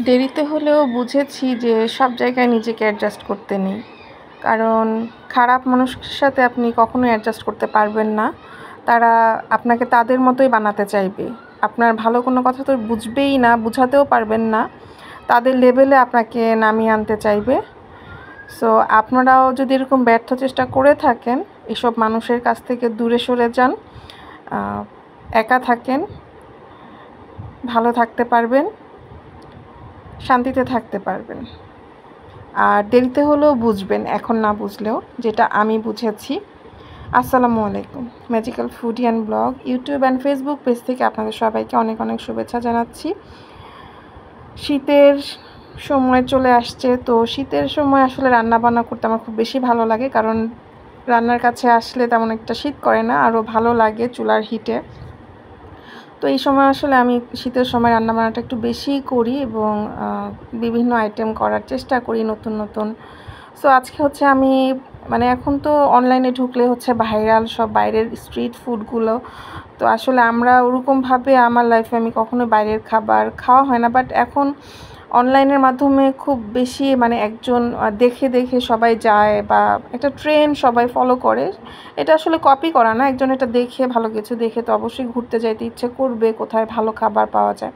দেরিতে হলেও বুঝেছি যে সব জায়গায় নিজেকে অ্যাডজাস্ট করতে নেই, কারণ খারাপ মানুষের সাথে আপনি কখনোই অ্যাডজাস্ট করতে পারবেন না। তারা আপনাকে তাদের মতোই বানাতে চাইবে। আপনার ভালো কোনো কথা তো বুঝবেই না, বুঝাতেও পারবেন না, তাদের লেভেলে আপনাকে নামিয়ে আনতে চাইবে। সো আপনারাও যদি এরকম ব্যর্থ চেষ্টা করে থাকেন, এসব মানুষের কাছ থেকে দূরে সরে যান, একা থাকেন, ভালো থাকতে পারবেন, শান্তিতে থাকতে পারবেন। আর দেরিতে হলেও বুঝবেন, এখন না বুঝলেও, যেটা আমি বুঝেছি। আসসালামু আলাইকুম। Magical foodie and blog YouTube and Facebook page থেকে আপনাদের সবাইকে অনেক অনেক শুভেচ্ছা জানাচ্ছি। শীতের সময় চলে আসছে, তো শীতের সময় আসলে রান্নাবান্না করতে আমার খুব বেশি ভালো লাগে, কারণ রান্নার কাছে আসলে তেমন একটা শীত করে না, আরও ভালো লাগে চুলার হিটে। তো এই সময় আসলে আমি শীতের সময় রান্নাবান্নাটা একটু বেশিই করি এবং বিভিন্ন আইটেম করার চেষ্টা করি নতুন নতুন। সো আজকে হচ্ছে আমি এখন তো অনলাইনে ঢুকলে হচ্ছে ভাইরাল সব বাইরের স্ট্রিট ফুডগুলো। তো আসলে আমরা ওরকমভাবে আমার লাইফে আমি কখনো বাইরের খাবার খাওয়া হয় না, বাট এখন অনলাইনের মাধ্যমে খুব বেশি একজন দেখে দেখে সবাই যায়, বা একটা ট্রেন্ড সবাই ফলো করে। এটা আসলে কপি করা না, একজন এটা দেখে, ভালো কিছু দেখে তো অবশ্যই ঘুরতে যাইতে ইচ্ছে করবে কোথায় ভালো খাবার পাওয়া যায়।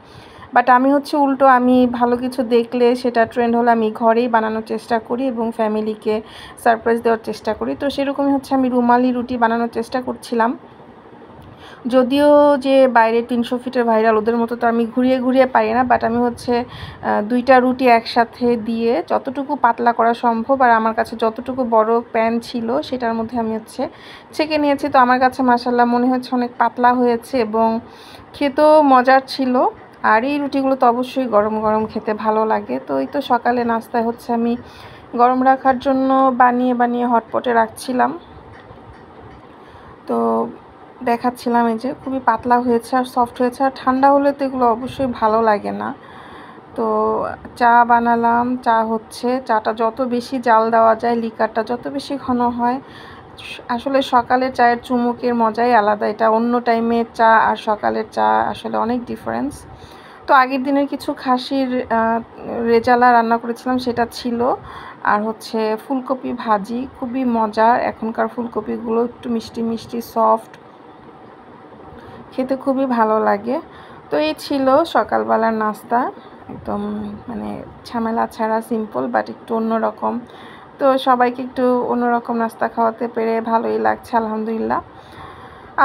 বাট আমি হচ্ছে উল্টো, আমি ভালো কিছু দেখলে সেটা ট্রেন্ড হলে আমি ঘরেই বানানোর চেষ্টা করি এবং ফ্যামিলিকে সারপ্রাইজ দেওয়ার চেষ্টা করি। তো সেরকমই হচ্ছে আমি রুমালি রুটি বানানোর চেষ্টা করছিলাম। যদিও যে বাইরে 300 ফিটের ভাইরাল ওদের মতো তো আমি ঘুরিয়ে ঘুরিয়ে পারি না, বাট আমি হচ্ছে 2টা রুটি একসাথে দিয়ে যতটুকু পাতলা করা সম্ভব, আর আমার কাছে যতটুকু বড় প্যান ছিল সেটার মধ্যে আমি হচ্ছে ছেঁকে নিয়েছি। তো আমার কাছে মাশাআল্লাহ মনে হচ্ছে অনেক পাতলা হয়েছে এবং খেতেও মজার ছিল। আর এই রুটিগুলো তো অবশ্যই গরম গরম খেতে ভালো লাগে। তো এই তো সকালে নাস্তায় হচ্ছে আমি গরম রাখার জন্য বানিয়ে বানিয়ে হটপটে রাখছিলাম। তো দেখাচ্ছিলাম, এই যে খুবই পাতলা হয়েছে আর সফট হয়েছে, আর ঠান্ডা হলে তো এগুলো অবশ্যই ভালো লাগে না। তো চা বানালাম। চা হচ্ছে, চাটা যত বেশি জাল দেওয়া যায়, লিকারটা যত বেশি ঘন হয়, আসলে সকালের চায়ের চুমুকের মজাই আলাদা। এটা অন্য টাইমের চা আর সকালের চা আসলে অনেক ডিফারেন্স। তো আগের দিনের কিছু খাসির রেজালা রান্না করেছিলাম, সেটা ছিল। আর হচ্ছে ফুলকপি ভাজি, খুবই মজার। এখনকার ফুলকপিগুলো একটু মিষ্টি মিষ্টি সফট, খেতে খুবই ভালো লাগে। তো এই ছিল সকালবেলার নাস্তা, একদম ঝামেলা ছাড়া, সিম্পল বাট একটু অন্যরকম। তো সবাইকে একটু অন্যরকম নাস্তা খাওয়াতে পেরে ভালোই লাগছে, আলহামদুলিল্লাহ।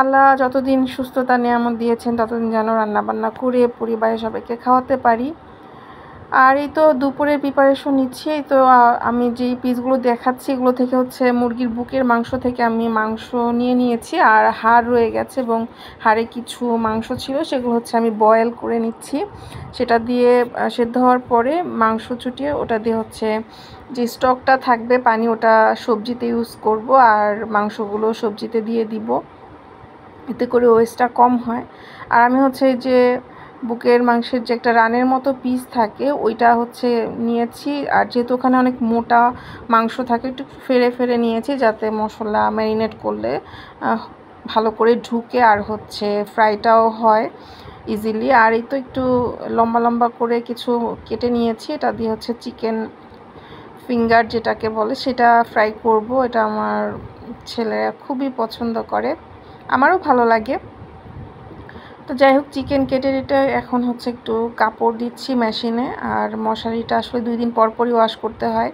আল্লাহ যতদিন সুস্থতা নিয়ামত দিয়েছেন ততদিন যেন রান্নাবান্না করে পরিবারের সবাইকে খাওয়াতে পারি। আর এই তো দুপুরের প্রিপারেশন নিচ্ছি। এই তো আমি যেই পিসগুলো দেখাচ্ছি এগুলো থেকে হচ্ছে মুরগির বুকের মাংস থেকে আমি মাংস নিয়ে নিয়েছি, আর হাড় রয়ে গেছে এবং হাড়ে কিছু মাংস ছিল, সেগুলো হচ্ছে আমি বয়েল করে নিচ্ছি। সেটা দিয়ে সেদ্ধ হওয়ার পরে মাংস চুটিয়ে ওটা দিয়ে হচ্ছে যে স্টকটা থাকবে পানি, ওটা সবজিতে ইউজ করব, আর মাংসগুলো সবজিতে দিয়ে দিব, এতে করে ওয়েস্টটা কম হয়। আর আমি হচ্ছে এই যে বুকের মাংসের যে একটা রানের মতো পিস থাকে ওইটা হচ্ছে নিয়েছি, আর যেহেতু ওখানে অনেক মোটা মাংস থাকে একটু ফেরে ফেরে নিয়েছি, যাতে মশলা ম্যারিনেট করলে ভালো করে ঢুকে আর হচ্ছে ফ্রাইটাও হয় ইজিলি। আর এই তো একটু লম্বা লম্বা করে কিছু কেটে নিয়েছি, এটা দিয়ে হচ্ছে চিকেন ফিঙ্গার যেটাকে বলে সেটা ফ্রাই করব। এটা আমার ছেলেরা খুবই পছন্দ করে, আমারও ভালো লাগে। তো যাই হোক, চিকেন কেটে এটা এখন হচ্ছে একটু কাপড় দিচ্ছি মেশিনে। আর মশারিটা আসলে 2 দিন পর পরই ওয়াশ করতে হয়,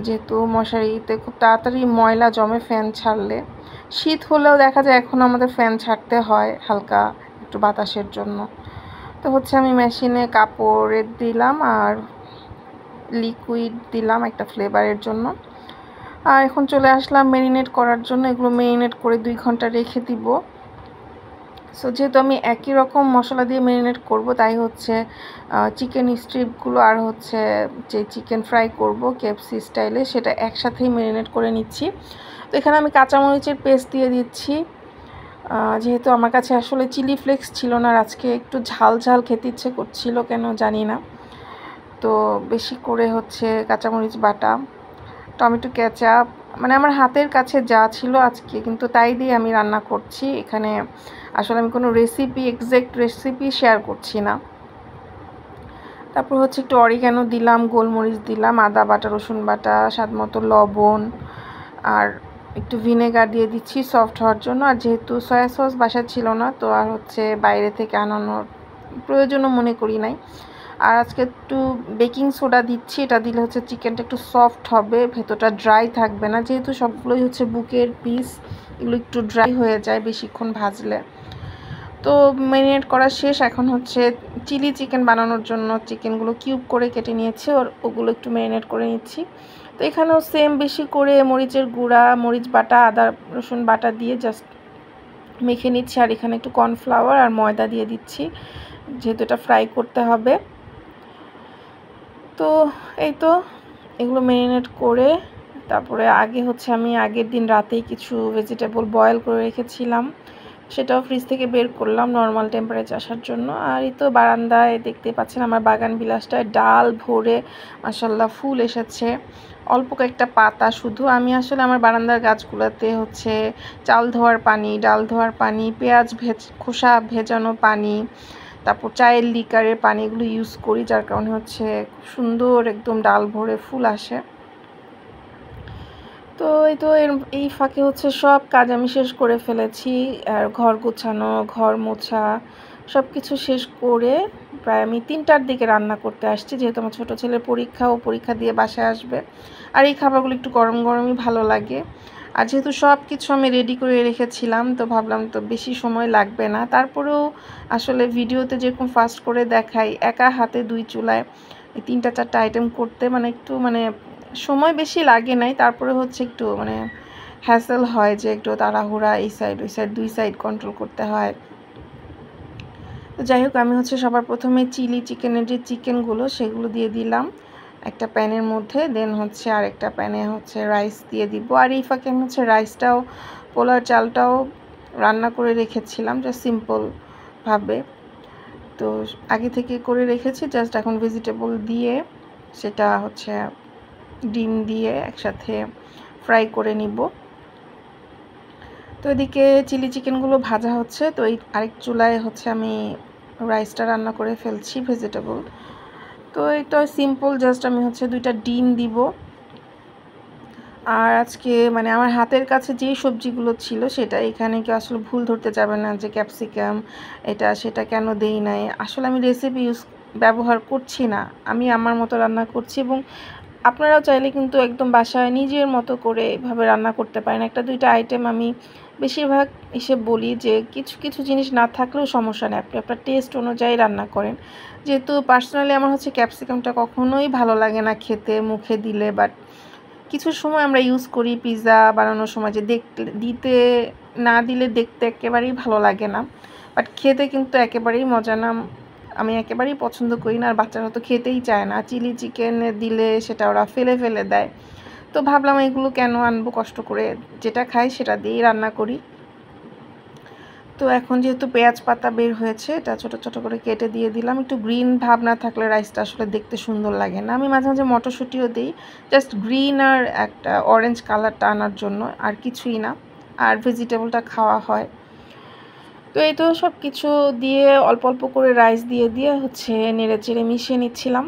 যেহেতু মশারিতে খুব তাড়াতাড়ি ময়লা জমে ফ্যান ছাড়লে। শীত হলেও দেখা যায় এখন আমাদের ফ্যান ছাড়তে হয় হালকা একটু বাতাসের জন্য। তো হচ্ছে আমি মেশিনে কাপড় দিলাম আর লিকুইড দিলাম একটা ফ্লেভারের জন্য। আর এখন চলে আসলাম ম্যারিনেট করার জন্য। এগুলো ম্যারিনেট করে 2 ঘন্টা রেখে দিব। সো যেহেতু আমি একই রকম মশলা দিয়ে ম্যারিনেট করব, তাই হচ্ছে চিকেন স্ট্রিপগুলো আর হচ্ছে যে চিকেন ফ্রাই করব কেএফসি স্টাইলে, সেটা একসাথেই ম্যারিনেট করে নিচ্ছি। তো এখানে আমি কাঁচামরিচের পেস্ট দিয়ে দিচ্ছি, যেহেতু আমার কাছে আসলে চিলি ফ্লেক্স ছিল না, আজকে একটু ঝাল ঝাল খেতে ইচ্ছে করছিল কেন জানি না। তো বেশি করে হচ্ছে কাঁচামরিচ বাটা, টমেটো কেচাপ, আমার হাতের কাছে যা ছিল আজকে কিন্তু তাই দিয়ে আমি রান্না করছি। এখানে আসলে আমি কোনো এক্সাক্ট রেসিপি শেয়ার করছি না। তারপর হচ্ছে একটু অরিগ্যানো দিলাম, গোলমরিচ দিলাম, আদা বাটা, রসুন বাটা, স্বাদ মতো লবণ, আর একটু ভিনেগার দিয়ে দিচ্ছি সফট হওয়ার জন্য। আর যেহেতু সয়া সস বাসায় ছিল না, তো আর হচ্ছে বাইরে থেকে আনানোর প্রয়োজনও মনে করি নাই। আর আজকে একটু বেকিং সোডা দিচ্ছি, এটা দিলে হচ্ছে চিকেনটা একটু সফট হবে, ভেতরটা ড্রাই থাকবে না, যেহেতু সবগুলোই হচ্ছে বুকের পিস, এগুলো একটু ড্রাই হয়ে যায় বেশিক্ষণ ভাজলে। তো ম্যারিনেট করা শেষ। এখন হচ্ছে চিলি চিকেন বানানোর জন্য চিকেনগুলো কিউব করে কেটে নিয়েছি, ওগুলো একটু ম্যারিনেট করে নিচ্ছি। তো এখানেও সেম বেশি করে মরিচের গুঁড়া, মরিচ বাটা, আদা রসুন বাটা দিয়ে জাস্ট মেখে নিচ্ছি। আর এখানে একটু কর্নফ্লাওয়ার আর ময়দা দিয়ে দিচ্ছি, যেহেতু এটা ফ্রাই করতে হবে। তো এই তো এগুলো ম্যারিনেট করে তারপরে আমি আগের দিন রাতেই কিছু ভেজিটেবল বয়েল করে রেখেছিলাম, সেটাও ফ্রিজ থেকে বের করলাম নর্মাল টেম্পারেচার আসার জন্য। আর এই তো বারান্দায় দেখতে পাচ্ছেন আমার বাগান বিলাসটায় ডাল ভরে মাশাল্লাহ ফুল এসেছে, অল্প কয়েকটা পাতা শুধু। আমি আসলে আমার বারান্দার গাছগুলোতে হচ্ছে চাল ধোয়ার পানি, ডাল ধোয়ার পানি, পেঁয়াজ খোসা ভেজানো পানি, তারপর চায়ের লিকারের পানি, এগুলো ইউজ করি, যার কারণে হচ্ছে খুব সুন্দর একদম ডাল ভরে ফুল আসে। তো এই তো এই ফাঁকে হচ্ছে সব কাজ আমি শেষ করে ফেলেছি। আর ঘর গোছানো, ঘর মোছা সব কিছু শেষ করে প্রায় আমি 3টার দিকে রান্না করতে আসছি, যেহেতু আমার ছোটো ছেলের পরীক্ষা দিয়ে বাসায় আসবে। আর এই খাবারগুলো একটু গরম গরমই ভালো লাগে। আর যেহেতু সব কিছু আমি রেডি করে রেখেছিলাম, তো ভাবলাম তো বেশি সময় লাগবে না। তারপরেও আসলে ভিডিওতে যেরকম ফাস্ট করে দেখাই, একা হাতে 2 চুলায় এই 3-4টা আইটেম করতে একটু সময় বেশি লাগে নাই। তারপরে হচ্ছে একটু হ্যাসেল হয়, যে একটু তাড়াহুড়া, এই সাইড ওই সাইড 2 সাইড কন্ট্রোল করতে হয়। তো যাই হোক, আমি হচ্ছে সবার প্রথমে চিলি চিকেনের যে চিকেনগুলো সেগুলো দিয়ে দিলাম একটা প্যানের মধ্যে, দেন হচ্ছে আরেকটা প্যানে হচ্ছে রাইস দিয়ে দিব। আর এই ফাঁকে আমি হচ্ছে রাইসটাও, পোলার চালটাও রান্না করে রেখেছিলাম, যা সিম্পলভাবে। তো আগে থেকে করে রেখেছি, জাস্ট এখন ভেজিটেবল দিয়ে সেটা হচ্ছে ডিম দিয়ে একসাথে ফ্রাই করে নিব। তো এদিকে চিলি চিকেনগুলো ভাজা হচ্ছে, তো এই আরেক চুলায় হচ্ছে আমি রাইসটা রান্না করে ফেলছি ভেজিটেবল। তো এটা সিম্পল, জাস্ট আমি হচ্ছে 2টা ডিম দিব। আর আজকে আমার হাতের কাছে যেই সবজিগুলো ছিল সেটা, এখানে কেউ আসলে ভুল ধরতে যাবে না যে ক্যাপসিকাম এটা সেটা কেন দেই নাই। আসলে আমি রেসিপি ব্যবহার করছি না, আমি আমার মতো রান্না করছি। এবং আপনারাও চাইলে কিন্তু একদম বাসায় নিজের মতো করে এভাবে রান্না করতে পারেন। 1-2টা আইটেম আমি বেশিরভাগ এসে বলি যে কিছু কিছু জিনিস না থাকলেও সমস্যা নেই, আপনি আপনার টেস্ট অনুযায়ী রান্না করেন। যেহেতু পার্সোনালি আমার হচ্ছে ক্যাপসিকামটা কখনোই ভালো লাগে না খেতে মুখে দিলে, বাট কিছু সময় আমরা ইউজ করি পিৎজা বানানোর সময়, যে দিতে না দিলে দেখতে একেবারেই ভালো লাগে না, বাট খেতে কিন্তু একেবারেই মজা না। আমি একেবারেই পছন্দ করি না, আর বাচ্চারা তো খেতেই চায় না। চিলি চিকেন দিলে সেটা ওরা ফেলে ফেলে দেয়। তো ভাবলাম এগুলো কেন আনবো কষ্ট করে, যেটা খাই সেটা দিয়েই রান্না করি। তো এখন যেহেতু পেঁয়াজ পাতা বের হয়েছে, এটা ছোটো ছোটো করে কেটে দিয়ে দিলাম। একটু গ্রিন ভাব না থাকলে রাইসটা আসলে দেখতে সুন্দর লাগে না। আমি মাঝে মাঝে মটরশুঁটিও দিই, জাস্ট গ্রিন আর একটা অরেঞ্জ কালারটা আনার জন্য, আর কিছুই না। আর ভেজিটেবলটা খাওয়া হয়। তো এই তো সব কিছু দিয়ে অল্প অল্প করে রাইস দিয়ে দিয়ে হচ্ছে নেড়ে চেড়ে মিশিয়ে নিচ্ছিলাম।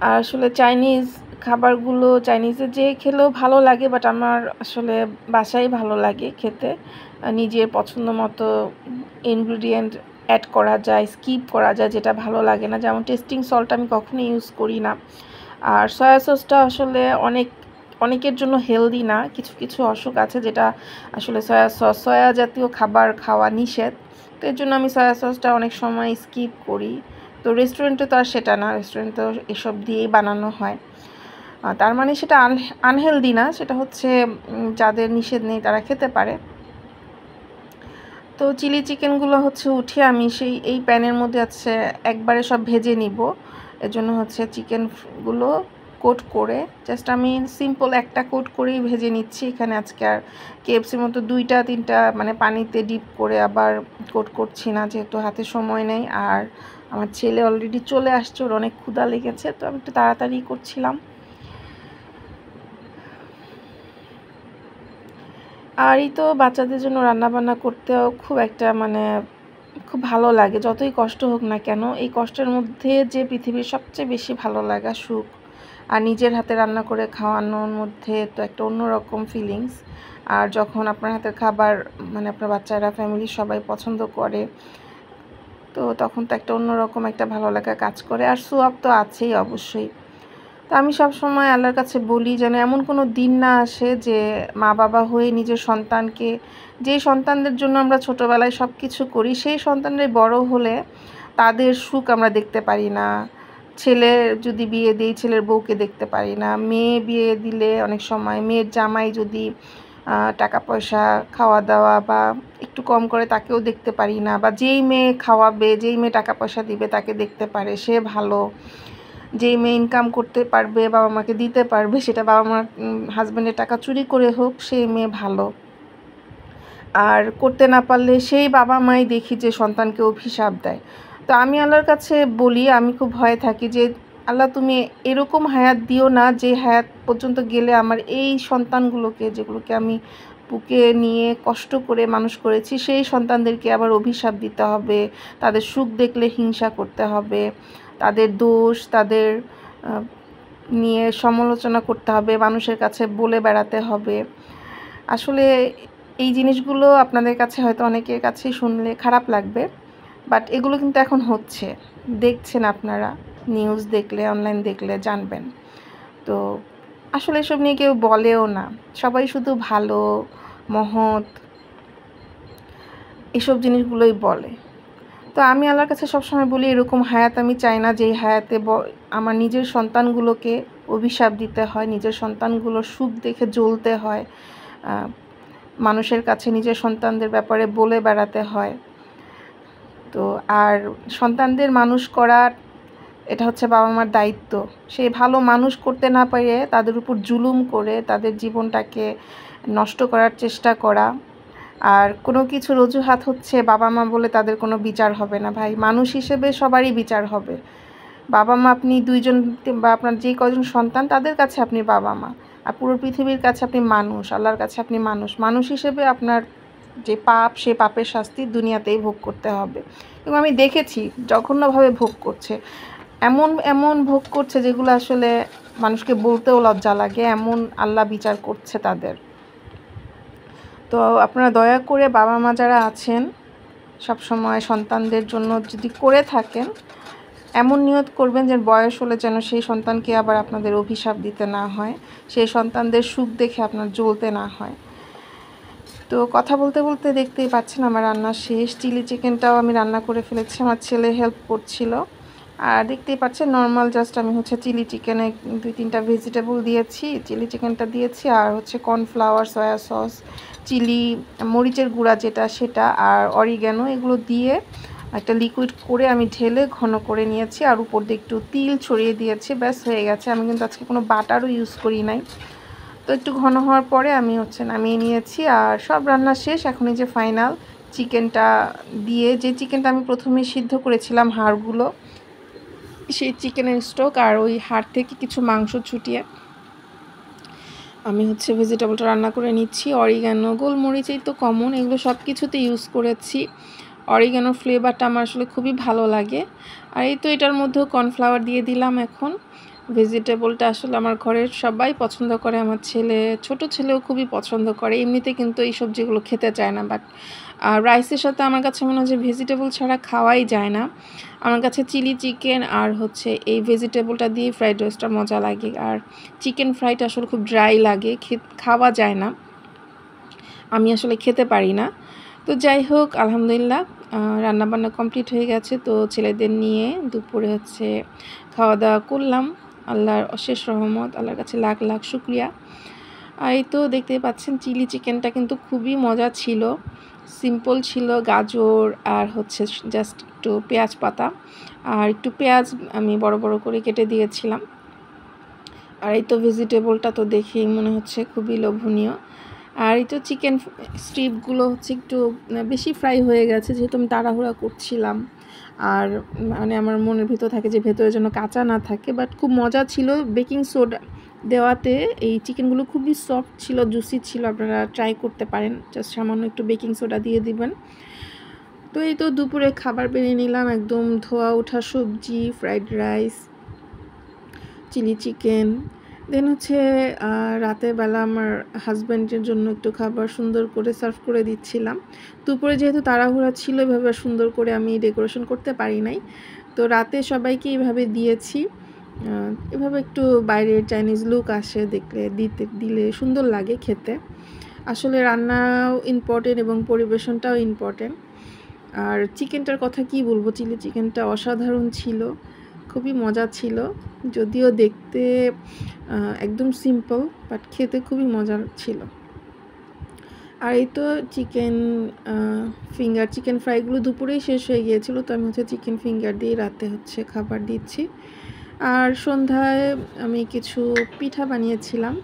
আর আসলে চাইনিজ খাবারগুলো চাইনিজে যে খেলেও ভালো লাগে, বাট আমার আসলে বাসায় ভালো লাগে খেতে। নিজের পছন্দ মতো ইনগ্রিডিয়েন্ট অ্যাড করা যায়, স্কিপ করা যায় যেটা ভালো লাগে না। যেমন টেস্টিং সল্ট আমি কখনোই ইউজ করি না। আর সয়া সসটা আসলে অনেকের জন্য হেলদি না, কিছু কিছু অসুখ আছে যেটা আসলে সয়া জাতীয় খাবার খাওয়া নিষেধ। তো এর জন্য আমি সয়া সসটা অনেক সময় স্কিপ করি। তো রেস্টুরেন্টে তো আর সেটা না, রেস্টুরেন্টে তো এসব দিয়েই বানানো হয়। তার মানে সেটা আনহেলদি না, সেটা হচ্ছে যাদের নিষেধ নেই তারা খেতে পারে। তো চিলি চিকেনগুলো হচ্ছে উঠিয়ে আমি এই প্যানের মধ্যে আছে একবারে সব ভেজে নিব। এর জন্য হচ্ছে চিকেনগুলো কোট করে জাস্ট আমি সিম্পল একটা কোট করেই ভেজে নিচ্ছি। এখানে আজকে আর কেএফসির মতো 2-3টা পানিতে ডিপ করে আবার কোট করছি না, যেহেতু হাতে সময় নেই। আর আমার ছেলে অলরেডি চলে আসছে, ওর অনেক ক্ষুধা লেগেছে, তো আমি একটু তাড়াতাড়ি করছিলাম। আর এই তো বাচ্চাদের জন্য রান্নাবান্না করতেও খুব একটা খুব ভালো লাগে। যতই কষ্ট হোক না কেন, এই কষ্টের মধ্যে যে পৃথিবীর সবচেয়ে বেশি ভালো লাগা সুখ। আর নিজের হাতে রান্না করে খাওয়ানোর মধ্যে তো একটা অন্যরকম ফিলিংস। আর যখন আপনার হাতের খাবার মানে আপনার বাচ্চারা, ফ্যামিলির সবাই পছন্দ করে, তো তখন তো একটা অন্যরকম একটা ভালো লাগা কাজ করে। আর সোয়াব তো আছেই অবশ্যই। তো আমি সবসময় আল্লাহর কাছে বলি যেন এমন কোনো দিন না আসে যে মা বাবা হয়ে নিজের সন্তানকে, যেই সন্তানদের জন্য আমরা ছোটোবেলায় সব কিছু করি, সেই সন্তানরাই বড় হলে তাদের সুখ আমরা দেখতে পারি না। ছেলের যদি বিয়ে দিই, ছেলের বউকে দেখতে পারি না। মেয়ে বিয়ে দিলে অনেক সময় মেয়ের জামাই যদি টাকা পয়সা, খাওয়া দাওয়া বা একটু কম করে তাকেও দেখতে পারি না। বা যেই মেয়ে খাওয়াবে, যেই মেয়ে টাকা পয়সা দিবে তাকে দেখতে পারে, সে ভালো। যেই মেয়ে ইনকাম করতে পারবে, বাবা মাকে দিতে পারবে, সেটা বাবা মার হাজব্যান্ডের টাকা চুরি করে হোক, সেই মেয়ে ভালো। আর করতে না পারলে সেই বাবা মাই দেখি যে সন্তানকে অভিশাপ দেয়। তো আমি আল্লাহর কাছে বলি, আমি খুব ভয়ে থাকি যে আল্লাহ তুমি এরকম হায়াত দিও না যে হায়াত পর্যন্ত গেলে আমার এই সন্তানগুলোকে, যেগুলোকে আমি বুকে নিয়ে কষ্ট করে মানুষ করেছি, সেই সন্তানদেরকে আবার অভিশাপ দিতে হবে, তাদের সুখ দেখলে হিংসা করতে হবে, তাদের দোষ তাদের নিয়ে সমালোচনা করতে হবে, মানুষের কাছে বলে বেড়াতে হবে। আসলে এই জিনিসগুলো আপনাদের কাছে হয়তো অনেকের কাছেই শুনলে খারাপ লাগবে, বাট এগুলো কিন্তু এখন হচ্ছে, দেখছেন আপনারা, নিউজ দেখলে, অনলাইন দেখলে জানবেন। তো আসলে এসব নিয়ে কেউ বলেও না, সবাই শুধু ভালো, মহৎ, এসব জিনিসগুলোই বলে। তো আমি আল্লাহর কাছে সবসময় বলি এরকম হায়াত আমি চাই না, যেই হায়াতে আমার নিজের সন্তানগুলোকে অভিশাপ দিতে হয়, নিজের সন্তানগুলোর সুখ দেখে জ্বলতে হয়, মানুষের কাছে নিজের সন্তানদের ব্যাপারে বলে বেড়াতে হয়। তো আর সন্তানদের মানুষ করার এটা হচ্ছে বাবা মার দায়িত্ব। সেই ভালো মানুষ করতে না পেরে তাদের উপর জুলুম করে তাদের জীবনটাকে নষ্ট করার চেষ্টা করা, আর কোনো কিছুর অজুহাত হচ্ছে বাবা মা বলে তাদের কোনো বিচার হবে না। ভাই, মানুষ হিসেবে সবারই বিচার হবে। বাবা মা আপনি দুইজন বা আপনার যে কজন সন্তান, তাদের কাছে আপনি বাবা মা, আর পুরো পৃথিবীর কাছে আপনি মানুষ, আল্লাহর কাছে আপনি মানুষ। মানুষ হিসেবে আপনার যে পাপ, সে পাপের শাস্তি দুনিয়াতেই ভোগ করতে হবে। এবং আমি দেখেছি জঘন্যভাবে ভোগ করছে, এমন এমন ভোগ করছে যেগুলো আসলে মানুষকে বলতেও লজ্জা লাগে, এমন আল্লাহ বিচার করছে তাদের। তো আপনারা দয়া করে বাবা মা যারা আছেন সব সময় সন্তানদের জন্য যদি করে থাকেন, এমন নিয়ত করবেন যে বয়স হলে যেন সেই সন্তানকে আবার আপনাদের অভিশাপ দিতে না হয়, সেই সন্তানদের সুখ দেখে আপনার জ্বলতে না হয়। তো কথা বলতে বলতে দেখতেই পাচ্ছেন আমার রান্না শেষ। চিলি চিকেনটাও আমি রান্না করে ফেলেছি, আমার ছেলে হেল্প করছিল। আর দেখতেই পাচ্ছেন নর্মাল জাস্ট আমি হচ্ছে চিলি চিকেনে 2-3টা ভেজিটেবল দিয়েছি, চিলি চিকেনটা দিয়েছি, আর হচ্ছে কর্নফ্লাওয়ার, সয়া সস, চিলি মরিচের গুঁড়া যেটা সেটা, আর অরিগ্যানো, এগুলো দিয়ে একটা লিকুইড করে আমি ঢেলে ঘন করে নিয়েছি। আর উপর দিয়ে একটু তিল ছড়িয়ে দিয়েছি, ব্যাস হয়ে গেছে। আমি কিন্তু আজকে কোনো বাটারও ইউজ করি নাই। তো একটু ঘন হওয়ার পরে আমি হচ্ছে নামিয়ে নিয়েছি। আর সব রান্না শেষ, এখন এই যে ফাইনাল চিকেনটা দিয়ে, যে চিকেনটা আমি প্রথমে সিদ্ধ করেছিলাম হাড়গুলো, সেই চিকেনের স্টক আর ওই হাড় থেকে কিছু মাংস ছুটিয়ে আমি হচ্ছে ভেজিটেবলটা রান্না করে নিচ্ছি। অরিগ্যানো, গোলমরিচ, এই তো কমন, এগুলো সব কিছুতে ইউজ করেছি। অরিগ্যানোর ফ্লেভারটা আমার আসলে খুবই ভালো লাগে। আর এই তো এটার মধ্যেও কর্নফ্লাওয়ার দিয়ে দিলাম। এখন ভেজিটেবলটা আসলে আমার ঘরের সবাই পছন্দ করে, আমার ছেলে, ছোট ছেলেও খুবই পছন্দ করে। এমনিতে কিন্তু এই সবজিগুলো খেতে চায় না, বাট রাইসের সাথে আমার কাছে মনে হয় যে ভেজিটেবল ছাড়া খাওয়াই যায় না। আমার কাছে চিলি চিকেন আর হচ্ছে এই ভেজিটেবলটা দিয়ে ফ্রাইড রাইসটা মজা লাগে। আর চিকেন ফ্রাইটা আসলে খুব ড্রাই লাগে, খাওয়া যায় না, আমি আসলে খেতে পারি না। তো যাই হোক, আলহামদুলিল্লাহ রান্নাবান্না কমপ্লিট হয়ে গেছে। তো ছেলেদের নিয়ে দুপুরে হচ্ছে খাওয়া দাওয়া করলাম। আল্লাহর অশেষ রহমত, আল্লাহর কাছে লাখ লাখ শুকরিয়া। আর এই তো দেখতেই পাচ্ছেন চিলি চিকেনটা কিন্তু খুবই মজা ছিল, সিম্পল ছিল। গাজর আর হচ্ছে জাস্ট একটু পেঁয়াজ পাতা আর একটু পেঁয়াজ আমি বড় বড় করে কেটে দিয়েছিলাম। আর এই তো ভেজিটেবলটা তো দেখেই মনে হচ্ছে খুবই লোভনীয়। আর এই তো চিকেন স্ট্রিপগুলো হচ্ছে একটু বেশি ফ্রাই হয়ে গেছে, যেহেতু আমি তাড়াহুড়া করছিলাম। আর মানে আমার মনের ভিতর থাকে যে ভেতরে যেন কাঁচা না থাকে, বাট খুব মজা ছিল। বেকিং সোডা দেওয়াতে এই চিকেনগুলো খুবই সফট ছিল, জুসি ছিল। আপনারা ট্রাই করতে পারেন, জাস্ট সামান্য একটু বেকিং সোডা দিয়ে দিবেন। তো এই তো দুপুরে খাবার বেড়ে নিলাম, একদম ধোয়া ওঠা সবজি, ফ্রাইড রাইস, চিলি চিকেন। দেন হচ্ছে রাতের বেলা আমার হাজব্যান্ডের জন্য একটু খাবার সুন্দর করে সার্ভ করে দিচ্ছিলাম। দুপুরে যেহেতু তাড়াহুড়া ছিল, এভাবে সুন্দর করে আমি ডেকোরেশন করতে পারি নাই, তো রাতে সবাইকে এইভাবে দিয়েছি। এভাবে একটু বাইরের চাইনিজ লুক আসে, দিলে সুন্দর লাগে খেতে। আসলে রান্নাও ইম্পর্টেন্ট এবং পরিবেশনটাও ইম্পর্টেন্ট। আর চিকেনটার কথা কি বলবো, চিলি চিকেনটা অসাধারণ ছিল, খুবই মজা ছিল। যদিও দেখতে একদম সিম্পল, বাট খেতে খুবই মজার ছিল। আর এই তো চিকেন চিকেন ফ্রাইগুলো দুপুরেই শেষ হয়ে গিয়েছিল, তো আমি হচ্ছে চিকেন ফিঙ্গার দিয়ে রাতে হচ্ছে খাবার দিচ্ছি। আর সন্ধ্যায় আমি কিছু পিঠা বানিয়েছিলাম।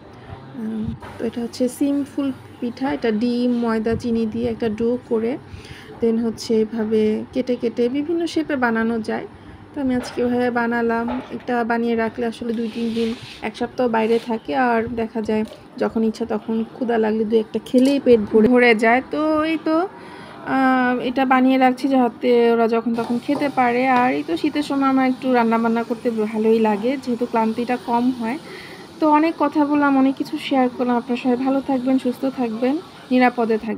তো এটা হচ্ছে সিম্পল পিঠা, এটা ডিম, ময়দা, চিনি দিয়ে একটা ডো করে দেন হচ্ছে এভাবে কেটে কেটে বিভিন্ন শেপে বানানো যায়। তো আমি আজকে ওভাবে বানালাম। এটা বানিয়ে রাখলে আসলে 2-3 দিন, 1 সপ্তাহ বাইরে থাকে, আর দেখা যায় যখন ইচ্ছা তখন ক্ষুধা লাগলে 2-1টা খেলেই পেট ভরে যায়। তো এই তো এটা বানিয়ে রাখছি যাতে ওরা যখন তখন খেতে পারে। আর এই তো শীতের সময় আমার একটু রান্নাবান্না করতে ভালোই লাগে, যেহেতু ক্লান্তিটা কম হয়। তো অনেক কথা বললাম, অনেক কিছু শেয়ার করলাম। আপনারা সবাই ভালো থাকবেন, সুস্থ থাকবেন, নিরাপদে থাকবেন।